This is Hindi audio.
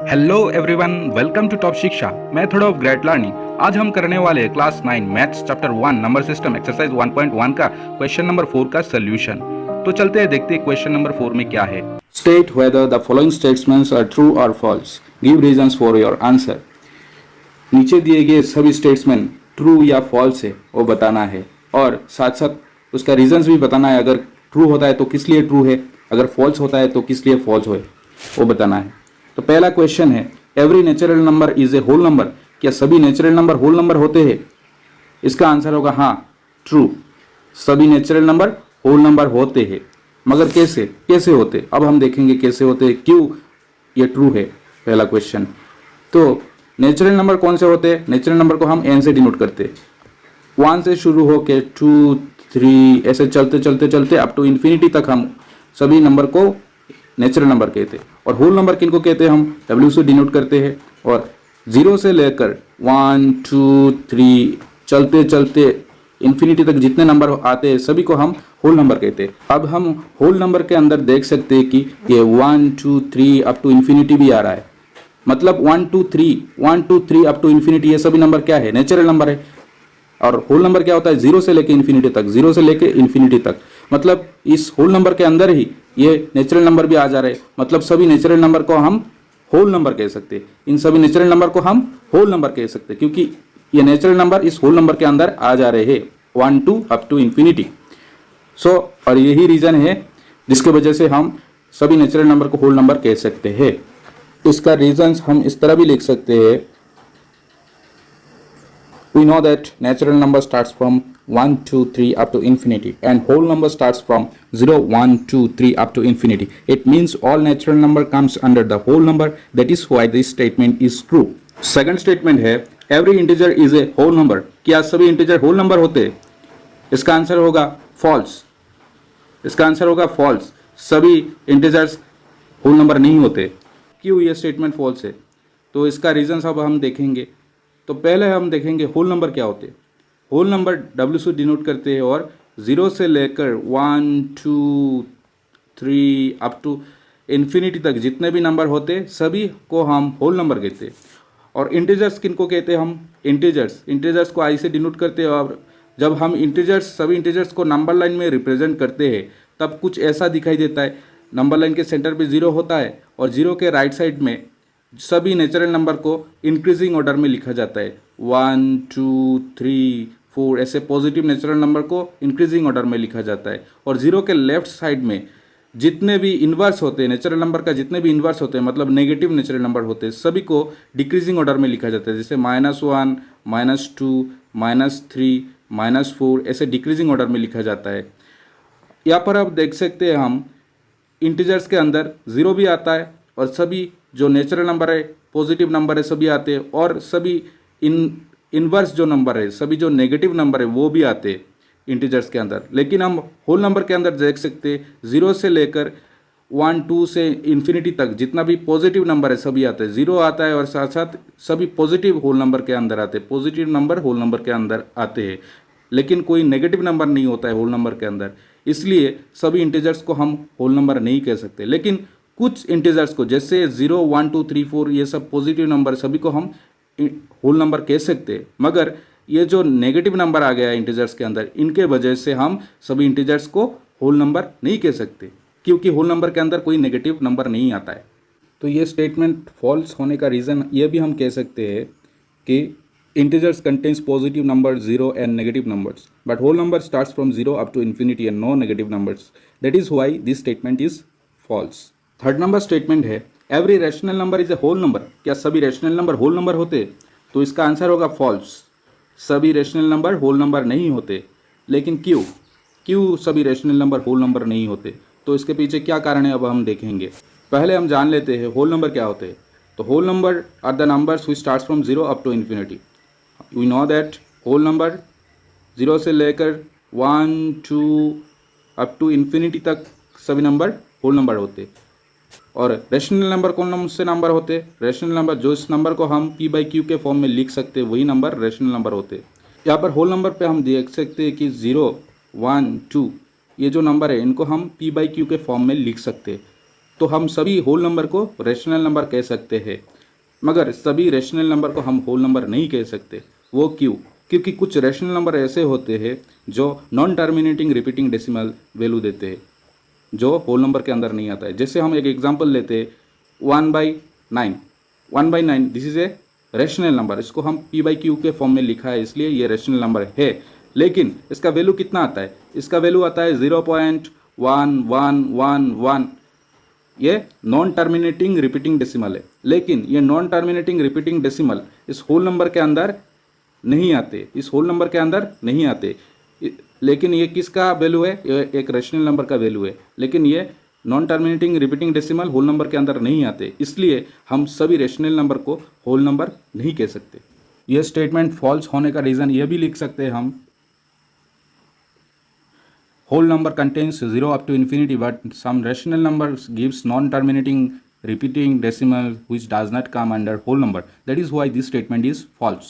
Hello everyone, welcome to top Shiksha method of great learning. आज हम करने वाले हैं class 9 maths chapter 1 number system exercise 1.1 का क्वेश्चन नंबर 4 का सोल्यूशन। तो चलते हैं, देखते हैं क्वेश्चन नंबर 4 में क्या है। State whether the following statements are true और false, give reasons for your answer. नीचे दिए गए सभी स्टेटमेंट ट्रू या फॉल्स है वो बताना है और साथ साथ उसका रीजंस भी बताना है। अगर ट्रू होता है तो किस लिए ट्रू है, अगर फॉल्स होता है तो किस लिए फॉल्स है वो बताना है। तो पहला क्वेश्चन है, every natural number is a whole number. क्या सभी नेचुरल नंबर होल नंबर होते हैं? इसका आंसर होगा हाँ, ट्रू। सभी नेचुरल नंबर होल नंबर होते हैं, मगर कैसे कैसे होते, अब हम देखेंगे कैसे होते, क्यों ये ट्रू है। पहला क्वेश्चन, तो नेचुरल नंबर कौन से होते हैं? नेचुरल नंबर को हम एन से डिनोट करते हैं। 1 से शुरू होके 2 3 ऐसे चलते चलते चलते अप टू इन्फिनिटी तक हम सभी नंबर को नेचुरल नंबर कहते हैं। और होल नंबर किनको कहते हैं? हम डब्ल्यू से डिनोट करते हैं। और 0 से लेकर 1 2 3 चलते चलते इन्फिनिटी तक जितने नंबर आते हैं सभी को हम होल नंबर कहते हैं। अब हम होल नंबर के अंदर देख सकते हैं कि ये 1 2 3 अप टू इन्फिनिटी भी आ रहा है। मतलब 1 2 3 अप टू इन्फिनिटी, ये सभी नंबर क्या है? नेचुरल नंबर है। और होल नंबर क्या होता है? 0 से लेके इन्फिनिटी तक, 0 से लेके इन्फिनिटी तक। मतलब इस होल नंबर के अंदर ही ये नेचुरल नंबर भी आ जा रहे हैं। मतलब सभी नेचुरल नंबर को हम होल नंबर कह सकते हैं। इन सभी नेचुरल नंबर को हम होल नंबर कह सकते हैं क्योंकि ये नेचुरल नंबर इस होल नंबर के अंदर आ जा रहे हैं 1 2 अप टू इन्फिनिटी। और यही रीजन है जिसके वजह से हम सभी नेचुरल नंबर को होल नंबर कह सकते हैं। इसका रीजन हम इस तरह भी लिख सकते हैं, we know that natural number starts from 1 2 3 up to infinity and whole number starts from 0 1 2 3 up to infinity. It means all natural number comes under the whole number. That is why this statement is true. Second statement है, every integer is a whole number. क्या सभी integer whole number होते हैं? इसका आंसर होगा false. इसका आंसर होगा false. सभी integers whole number नहीं होते। क्यों ये statement false है? तो इसका रीजन अब हम देखेंगे। तो पहले हम देखेंगे होल नंबर क्या होते हैं। होल नंबर डब्ल्यू से डिनोट करते हैं और 0 से लेकर 1 2 3 अप टू इन्फिनिटी तक जितने भी नंबर होते हैं सभी को हम होल नंबर कहते हैं। और इंटीजर्स किनको कहते हैं? हम इंटीजर्स को आई से डिनोट करते हैं। और जब हम सभी इंटीजर्स को नंबर लाइन में रिप्रेजेंट करते हैं तब कुछ ऐसा दिखाई देता है। नंबर लाइन के सेंटर पे 0 होता है और 0 के राइट साइड में सभी नेचुरल नंबर को इंक्रीजिंग ऑर्डर में लिखा जाता है। 1 2 3 4 ऐसे पॉजिटिव नेचुरल नंबर को इंक्रीजिंग ऑर्डर में लिखा जाता है। और 0 के लेफ्ट साइड में जितने भी इन्वर्स होते हैं नेचुरल नंबर का, जितने भी इन्वर्स होते हैं मतलब नेगेटिव नेचुरल नंबर होते हैं सभी को डिक्रीजिंग ऑर्डर में लिखा जाता है। जैसे -1 -2 -3 -4 ऐसे डिक्रीजिंग ऑर्डर में लिखा जाता है। यहाँ पर आप देख सकते हैं हम इंटीजर्स के अंदर 0 भी आता है और सभी जो नेचुरल नंबर है पॉजिटिव नंबर है सभी आते हैं। और सभी इनवर्स जो नंबर है सभी जो नेगेटिव नंबर है वो भी आते हैं इंटीजर्स के अंदर। लेकिन हम होल नंबर के अंदर देख सकते हैं 0 से लेकर 1 2 से इन्फिनिटी तक जितना भी पॉजिटिव नंबर है सभी आते हैं। 0 आता है और साथ साथ सभी पॉजिटिव होल नंबर के अंदर आते हैं। पॉजिटिव नंबर होल नंबर के अंदर आते हैं, लेकिन कोई नेगेटिव नंबर नहीं होता है होल नंबर के अंदर। इसलिए सभी इंटीजर्स को हम होल नंबर नहीं कह सकते। लेकिन कुछ इंटीजर्स को जैसे 0 1 2 3 4 ये सब पॉजिटिव नंबर सभी को हम होल नंबर कह सकते हैं। मगर ये जो नेगेटिव नंबर आ गया है इंटीजर्स के अंदर इनके वजह से हम सभी इंटीजर्स को होल नंबर नहीं कह सकते क्योंकि होल नंबर के अंदर कोई नेगेटिव नंबर नहीं आता है। तो ये स्टेटमेंट फॉल्स होने का रीज़न ये भी हम कह सकते हैं कि integers contains positive number 0 and negative numbers but whole number starts from 0 up to infinity and no negative numbers. That is why this statement is false. Third number statement है, every rational number is a whole number. क्या सभी रैशनल नंबर होल नंबर होते? तो इसका आंसर होगा फॉल्स। सभी रैशनल नंबर होल नंबर नहीं होते। लेकिन क्यों सभी रैशनल नंबर होल नंबर नहीं होते? तो इसके पीछे क्या कारण है अब हम देखेंगे। पहले हम जान लेते हैं होल नंबर क्या होते हैं। तो whole numbers are the numbers which starts from 0 up to infinity. We know that whole number 0 से लेकर 1 2 अप टू इन्फिनिटी तक सभी नंबर होल नंबर होते। और रैशनल नंबर कौन से नंबर होते? रैशनल नंबर जो इस नंबर को हम p/q के फॉर्म में लिख सकते हैं वही नंबर रैशनल नंबर होते। यहाँ पर होल नंबर पे हम देख सकते हैं कि 0 1 2 ये जो नंबर है इनको हम p/q के फॉर्म में लिख सकते हैं। तो हम सभी होल नंबर को रैशनल नंबर कह सकते हैं। मगर सभी रेशनल नंबर को हम होल नंबर नहीं कह सकते। वो क्यों? क्योंकि कुछ रेशनल नंबर ऐसे होते हैं जो non terminating repeating decimal value देते हैं, जो होल नंबर के अंदर नहीं आता है। जैसे हम एक एग्जांपल लेते हैं 1/9। 1/9 this is a rational number, इसको हम p/q के फॉर्म में लिखा है, इसलिए ये रेशनल नंबर है। लेकिन इसका वैल्यू कितना आता है? इसका वैल्यू आता है 0.1111। ये नॉन टर्मिनेटिंग रिपीटिंग डेसिमल है, लेकिन ये नॉन टर्मिनेटिंग रिपीटिंग डेसिमल इस होल नंबर के अंदर नहीं आते, इस होल नंबर के अंदर नहीं आते। लेकिन ये किसका वैल्यू है? ये एक रेशनल नंबर का वैल्यू है, लेकिन ये non terminating repeating decimal whole number के अंदर नहीं आते, इसलिए हम सभी रेशनल नंबर को होल नंबर नहीं कह सकते। यह स्टेटमेंट फॉल्स होने का रीज़न यह भी लिख सकते हैं हम, whole number contains 0 up to infinity, but some rational numbers gives non-terminating repeating decimal which does not come under whole number. That is why this statement is false.